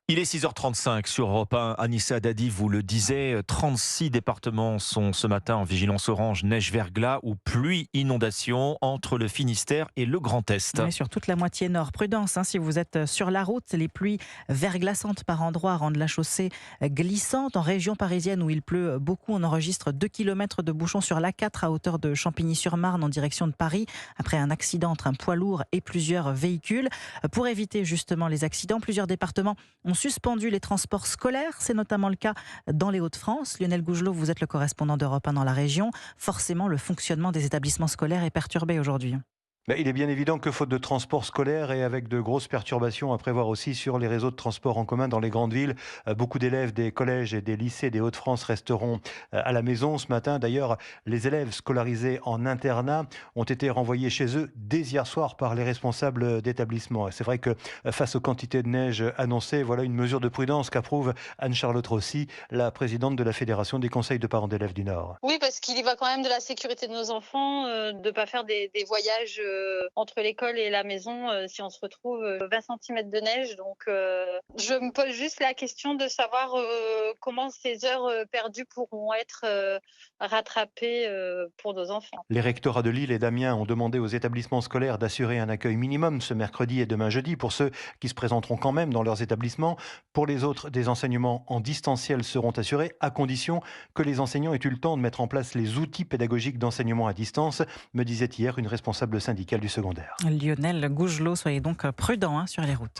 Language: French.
Il est 6h35 sur Europe 1. Anissa Dadi vous le disait, 36 départements sont ce matin en vigilance orange, neige-verglas ou pluie-inondation entre le Finistère et le Grand Est. Ouais, sur toute la moitié nord. Prudence, si vous êtes sur la route, les pluies verglaçantes par endroits rendent la chaussée glissante. En région parisienne où il pleut beaucoup, on enregistre 2 km de bouchons sur l'A4 à hauteur de Champigny-sur-Marne en direction de Paris après un accident entre un poids lourd et plusieurs véhicules. Pour éviter justement les accidents, plusieurs départements ont suspendu les transports scolaires. C'est notamment le cas dans les Hauts-de-France. Lionel Gougelot, vous êtes le correspondant d'Europe 1 dans la région. Forcément, le fonctionnement des établissements scolaires est perturbé aujourd'hui. Il est bien évident que faute de transport scolaire et avec de grosses perturbations à prévoir aussi sur les réseaux de transport en commun dans les grandes villes, beaucoup d'élèves des collèges et des lycées des Hauts-de-France resteront à la maison ce matin. D'ailleurs, les élèves scolarisés en internat ont été renvoyés chez eux dès hier soir par les responsables d'établissement. Et c'est vrai que face aux quantités de neige annoncées, voilà une mesure de prudence qu'approuve Anne-Charlotte Rossi, la présidente de la Fédération des conseils de parents d'élèves du Nord. Oui, parce qu'il y va quand même de la sécurité de nos enfants, de ne pas faire des voyages entre l'école et la maison si on se retrouve 20 centimètres de neige. Donc, je me pose juste la question de savoir comment ces heures perdues pourront être rattrapées pour nos enfants. Les rectorats de Lille et d'Amiens ont demandé aux établissements scolaires d'assurer un accueil minimum ce mercredi et demain jeudi pour ceux qui se présenteront quand même dans leurs établissements. Pour les autres, des enseignements en distanciel seront assurés à condition que les enseignants aient eu le temps de mettre en place les outils pédagogiques d'enseignement à distance, me disait hier une responsable syndicale du secondaire. Lionel Gougelot, soyez donc prudent sur les routes.